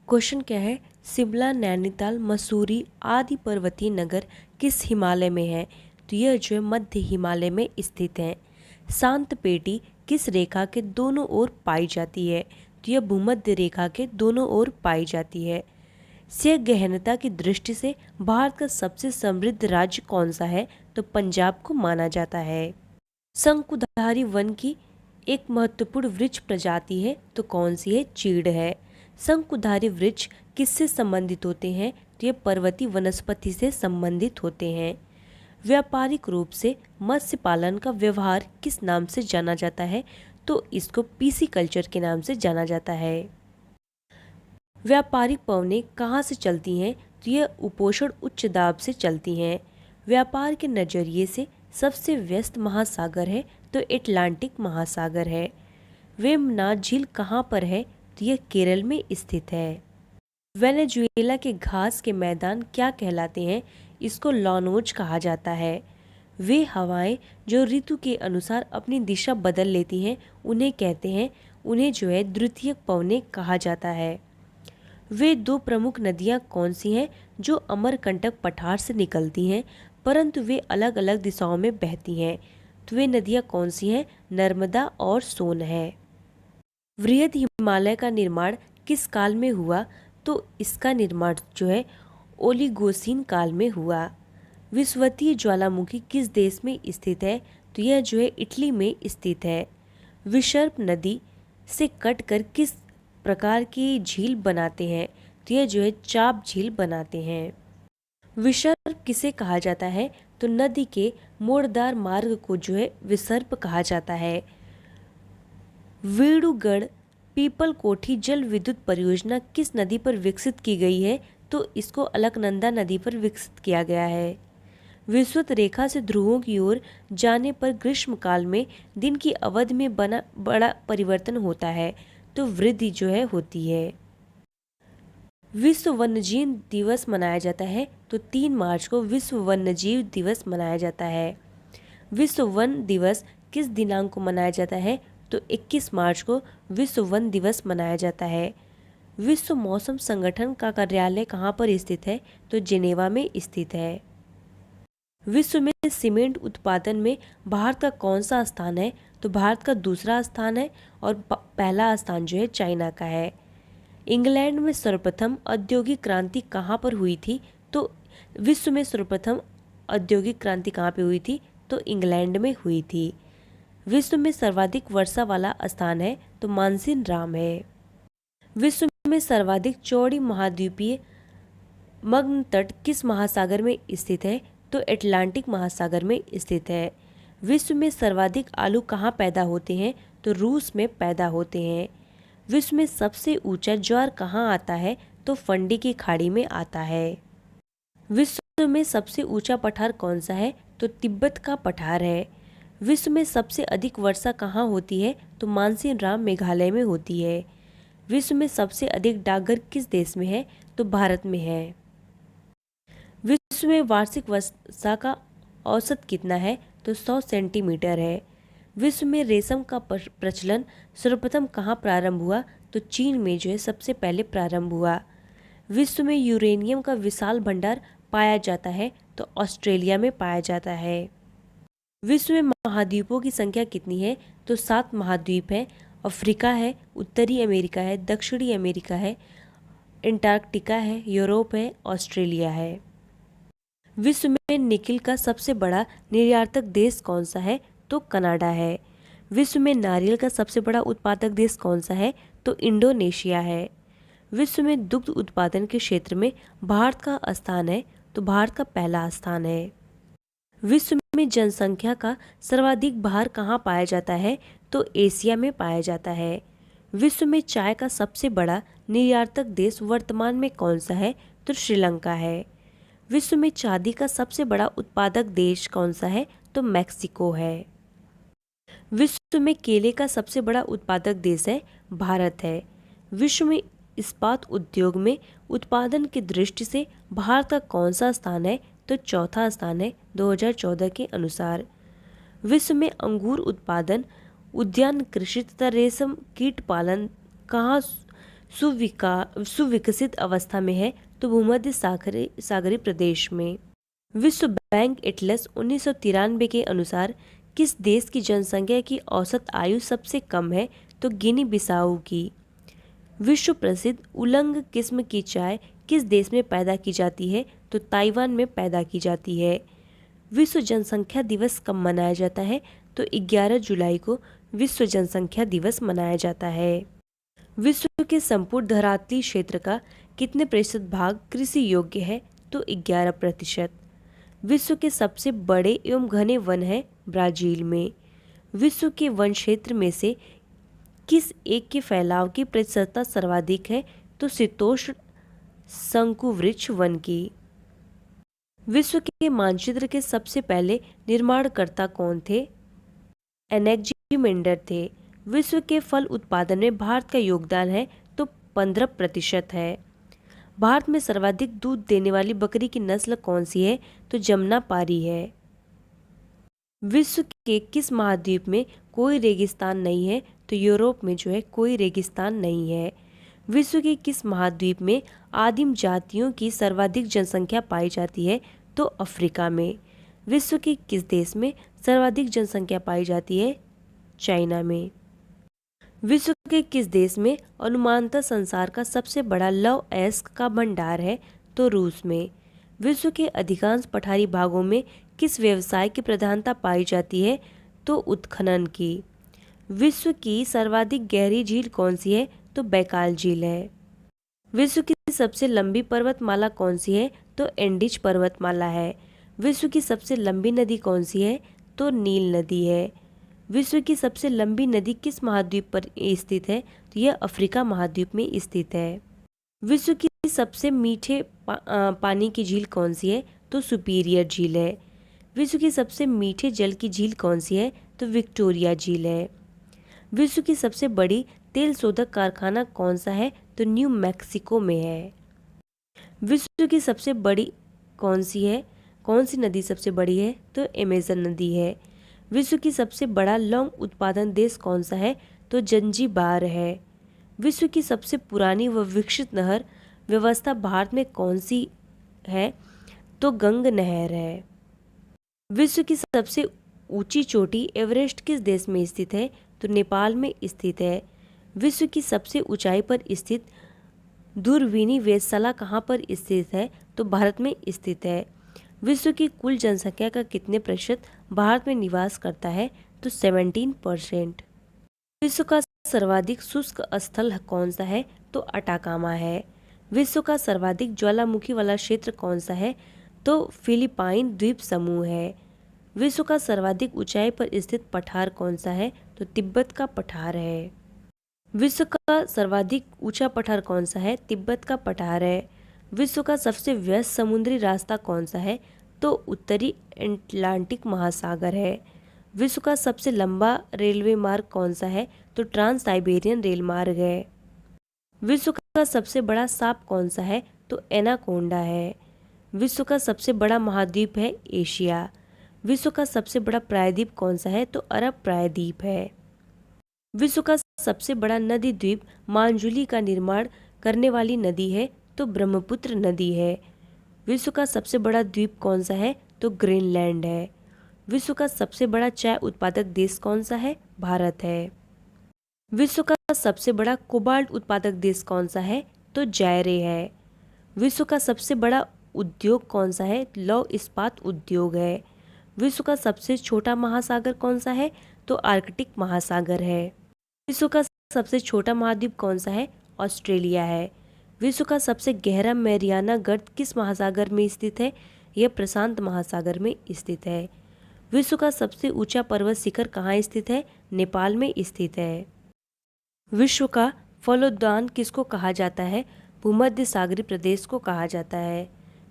Question क्या है, शिमला, नैनीताल, मसूरी आदि पर्वतीय नगर किस हिमालय में है? तो यह जो है मध्य हिमालय में स्थित है। शांत पेटी किस रेखा के दोनों ओर पाई जाती है? तो यह भूमध्य रेखा के दोनों ओर पाई जाती है। से गहनता की दृष्टि से भारत का सबसे समृद्ध राज्य कौन सा है? तो पंजाब को माना जाता है। शंकुधारी वन की एक महत्वपूर्ण वृक्ष प्रजाति है, तो कौन सी है? चीड़ है। शंकुधारी वृक्ष किससे संबंधित होते हैं? तो ये पर्वतीय वनस्पति से संबंधित होते हैं। व्यापारिक रूप से मत्स्य पालन का व्यवहार किस नाम से जाना जाता है? तो इसको पीसी कल्चर के नाम से जाना जाता है। व्यापारिक पवनें कहाँ से चलती हैं? तो यह उपोषण उच्च दाब से चलती हैं। व्यापार के नज़रिए से सबसे व्यस्त महासागर है, तो एटलांटिक महासागर है। वेम्बनाड झील कहाँ पर है? तो यह केरल में स्थित है। वेनेजुएला के घास के मैदान क्या कहलाते हैं? इसको लॉनोज कहा जाता है। वे हवाएं जो ऋतु के अनुसार अपनी दिशा बदल लेती हैं उन्हें कहते हैं, उन्हें जो है द्वितीयक पवनें कहा जाता है। वे दो प्रमुख नदियां कौन सी हैं जो अमरकंटक पठार से निकलती हैं परंतु वे अलग अलग दिशाओं में बहती हैं? तो वे नदियां कौन सी हैं? नर्मदा और सोन है। वृहद हिमालय का निर्माण किस काल में हुआ? तो इसका निर्माण जो है ओलिगोसीन काल में हुआ। विषुवतीय ज्वालामुखी किस देश में स्थित है? तो यह जो है इटली में स्थित है। विसर्प नदी से कटकर किस प्रकार की झील बनाते हैं? तो यह जो है चाप झील बनाते हैं। विसर्प किसे कहा जाता है? तो नदी के मोड़दार मार्ग को जो है विसर्प कहा जाता है। वेणुगढ़ पीपल कोठी जल विद्युत परियोजना किस नदी पर विकसित की गई है? तो इसको अलकनंदा नदी पर विकसित किया गया है। विषुवत रेखा से ध्रुवों की ओर जाने पर ग्रीष्मकाल में दिन की अवधि में बड़ा परिवर्तन होता है, तो वृद्धि जो है होती है। विश्व वन्यजीव दिवस मनाया जाता है, तो 3 मार्च को विश्व वन्यजीव दिवस मनाया जाता है। विश्व वन दिवस किस दिनांक को मनाया जाता है? तो 21 मार्च को विश्व वन दिवस मनाया जाता है। विश्व मौसम संगठन का कार्यालय कहाँ पर स्थित है? तो जिनेवा में स्थित है। विश्व में सीमेंट उत्पादन में भारत का कौन सा स्थान है? तो भारत का दूसरा स्थान है और पहला स्थान जो है चाइना का है। इंग्लैंड में सर्वप्रथम औद्योगिक क्रांति कहाँ पर हुई थी? तो विश्व में सर्वप्रथम औद्योगिक क्रांति कहाँ पे हुई थी? तो इंग्लैंड में हुई थी। विश्व में सर्वाधिक वर्षा वाला स्थान है, तो मानसिन राम है। विश्व में सर्वाधिक चौड़ी महाद्वीपीय मग्न तट किस महासागर में स्थित है? तो एटलांटिक महासागर में स्थित है। विश्व में सर्वाधिक आलू कहाँ पैदा होते हैं? तो रूस में पैदा होते हैं। विश्व में सबसे ऊंचा ज्वार कहाँ आता है? तो फंडी की खाड़ी में आता है। विश्व में सबसे ऊंचा पठार कौन सा है? तो तिब्बत का पठार है। विश्व में सबसे अधिक वर्षा कहाँ होती है? तो मानसिन राम मेघालय में होती है। विश्व में सबसे अधिक डाकघर किस देश में है? तो भारत में है। विश्व में वार्षिक वर्षा का औसत कितना है? तो 100 सेंटीमीटर है। विश्व में रेशम का प्रचलन सर्वप्रथम कहाँ प्रारंभ हुआ? तो चीन में जो है सबसे पहले प्रारंभ हुआ। विश्व में यूरेनियम का विशाल भंडार पाया जाता है, तो ऑस्ट्रेलिया में पाया जाता है। विश्व में महाद्वीपों की संख्या कितनी है? तो 7 महाद्वीप हैं। अफ्रीका है, उत्तरी अमेरिका है, दक्षिणी अमेरिका है, अंटार्कटिका है, यूरोप है, ऑस्ट्रेलिया है। विश्व में निकिल का सबसे बड़ा निर्यातक देश कौन सा है? तो कनाडा है। विश्व में नारियल का सबसे बड़ा उत्पादक देश कौन सा है? तो इंडोनेशिया है। विश्व में दुग्ध उत्पादन के क्षेत्र में भारत का स्थान है, तो भारत का पहला स्थान है। विश्व में जनसंख्या का सर्वाधिक भार कहाँ पाया जाता है? तो एशिया में पाया जाता है। विश्व में चाय का सबसे बड़ा निर्यातक देश वर्तमान में कौन सा है? तो श्रीलंका है। विश्व में चांदी का सबसे बड़ा उत्पादक देश कौन सा है? तो मैक्सिको है। विश्व में केले का सबसे बड़ा उत्पादक देश है भारत है। विश्व में इस्पात उद्योग में उत्पादन की दृष्टि से भारत का कौन सा स्थान है? तो चौथा स्थान है 2014 के अनुसार। विश्व में अंगूर उत्पादन, उद्यान कृषि तथा रेशम कीट पालन कहाँ सुविकसित अवस्था में है तो भूमध्य सागरीय प्रदेश में। विश्व बैंक एटलस 1993 के अनुसार किस देश की जनसंख्या की औसत आयु सबसे कम है तो गिनी बिसाऊ की। विश्व प्रसिद्ध उलंग किस्म की चाय किस देश में पैदा की जाती है तो ताइवान में पैदा की जाती है। विश्व जनसंख्या दिवस कब मनाया जाता है तो 11 जुलाई को विश्व जनसंख्या दिवस मनाया जाता है। विश्व के संपूर्ण धरातलीय क्षेत्र का कितने प्रतिशत भाग कृषि योग्य है तो 11%। विश्व के सबसे बड़े एवं घने वन है ब्राजील में। विश्व के वन क्षेत्र में से किस एक के फैलाव की प्रतिशतता सर्वाधिक है तो शीतोष्ण शंकुवृक्ष वन की। विश्व के मानचित्र के सबसे पहले निर्माणकर्ता कौन थे? एनेक्जिमेंडर थे। विश्व के फल उत्पादन में भारत का योगदान है तो 15% है। भारत में सर्वाधिक दूध देने वाली बकरी की नस्ल कौन सी है तो जमुनापारी है। विश्व के किस महाद्वीप में कोई रेगिस्तान नहीं है तो यूरोप में जो है कोई रेगिस्तान नहीं है। विश्व के किस महाद्वीप में आदिम जातियों की सर्वाधिक जनसंख्या पाई जाती है तो अफ्रीका में। विश्व के किस देश में सर्वाधिक जनसंख्या पाई जाती है? चाइना में। विश्व के किस देश में अनुमानतः संसार का सबसे बड़ा लौह अयस्क का भंडार है तो रूस में। विश्व के अधिकांश पठारी भागों में किस व्यवसाय की प्रधानता पाई जाती है तो उत्खनन की। विश्व की सर्वाधिक गहरी झील कौन सी है तो बैकाल झील है। विश्व की सबसे लंबी पर्वतमाला कौन सी है तो एंडीज पर्वतमाला है। विश्व की सबसे लंबी नदी कौन सी है तो नील नदी है। विश्व की सबसे लंबी नदी किस महाद्वीप पर स्थित है तो यह अफ्रीका महाद्वीप में स्थित है। विश्व की सबसे मीठे पानी की झील कौन सी है तो सुपीरियर झील है। विश्व की सबसे मीठे जल की झील कौन सी है तो विक्टोरिया झील है। विश्व की सबसे बड़ी तेल शोधक कारखाना कौन सा है तो न्यू मैक्सिको में है। विश्व की सबसे बड़ी कौन सी नदी सबसे बड़ी है तो अमेज़न नदी है। विश्व की सबसे बड़ा लौंग उत्पादन देश कौन सा है तो जंजीबार है। विश्व की सबसे पुरानी व विकसित नहर व्यवस्था भारत में कौन सी है तो गंग नहर है। विश्व की सबसे ऊंची चोटी एवरेस्ट किस देश में स्थित है तो नेपाल में स्थित है। विश्व की सबसे ऊंचाई पर स्थित दूरबीनी वेधशाला कहाँ पर स्थित है तो भारत में स्थित है। विश्व की कुल जनसंख्या का कितने प्रतिशत भारत में निवास करता है तो 17%। विश्व का सर्वाधिक शुष्क स्थल कौन सा है तो अटाकामा है। विश्व का सर्वाधिक ज्वालामुखी वाला क्षेत्र कौन सा है तो फिलिपाइन द्वीप समूह है। विश्व का सर्वाधिक ऊंचाई पर स्थित पठार कौन सा है तो तिब्बत का पठार है। विश्व का सर्वाधिक ऊंचा पठार कौन सा है? तिब्बत का पठार है। विश्व का सबसे व्यस्त समुद्री रास्ता कौन सा है तो उत्तरी अटलांटिक महासागर है। विश्व का सबसे लंबा रेलवे मार्ग कौन सा है तो ट्रांस साइबेरियन रेल मार्ग है। विश्व का सबसे बड़ा सांप कौन सा है तो एनाकोंडा है। विश्व का सबसे बड़ा महाद्वीप है एशिया। विश्व का सबसे बड़ा प्रायद्वीप कौन सा है तो अरब प्रायद्वीप है। विश्व का सबसे बड़ा नदी द्वीप मांजुली का निर्माण करने वाली नदी है तो ब्रह्मपुत्र नदी है। विश्व का सबसे बड़ा द्वीप कौन सा है तो ग्रीनलैंड है। विश्व का सबसे बड़ा चाय उत्पादक देश कौन सा है? भारत है। विश्व का सबसे बड़ा कोबाल्ट उत्पादक देश कौन सा है तो जायरे है। विश्व का सबसे बड़ा उद्योग कौन सा है? लौह इस्पात उद्योग है। विश्व का सबसे छोटा महासागर कौन सा है तो आर्कटिक महासागर है। विश्व का सबसे छोटा महाद्वीप कौन सा है? ऑस्ट्रेलिया है। विश्व का सबसे गहरा मैरियाना गर्त किस महासागर में स्थित है? यह प्रशांत महासागर में स्थित है। विश्व का सबसे ऊंचा पर्वत शिखर कहाँ स्थित है? नेपाल में स्थित है। विश्व का फलोद्यान किसको कहा जाता है? भूमध्य सागरीय प्रदेश को कहा जाता है।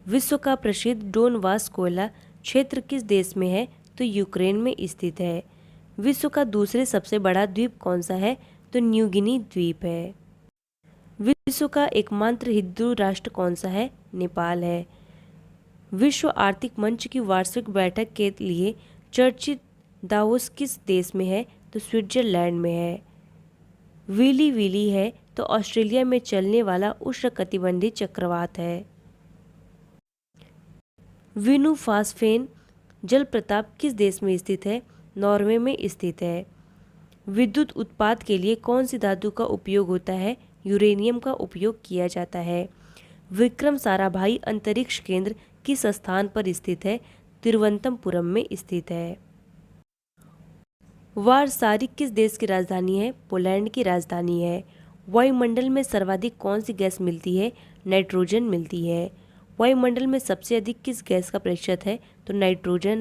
विश्व का प्रसिद्ध डोनबास कोयला क्षेत्र किस देश में है तो यूक्रेन में स्थित है। विश्व का दूसरे सबसे बड़ा द्वीप कौन सा है तो न्यू गिनी द्वीप है। विश्व का एकमात्र हिंदू राष्ट्र कौन सा है? नेपाल है। विश्व आर्थिक मंच की वार्षिक बैठक के लिए चर्चित दावोस किस देश में है तो स्विट्जरलैंड में है। विली विली है तो ऑस्ट्रेलिया में चलने वाला उष्णकटिबंधीय चक्रवात है। विनुफास्फेन जलप्रपात किस देश में स्थित है? नॉर्वे में स्थित है। विद्युत उत्पाद के लिए कौन सी धातु का उपयोग होता है? यूरेनियम का उपयोग किया जाता है। विक्रम साराभाई अंतरिक्ष केंद्र किस स्थान पर स्थित है? तिरुवनंतपुरम में स्थित है। वारसारी किस देश की राजधानी है? पोलैंड की राजधानी है। वायुमंडल में सर्वाधिक कौन सी गैस मिलती है? नाइट्रोजन मिलती है। वायुमंडल में सबसे अधिक किस गैस का प्रतिशत है? तो नाइट्रोजन।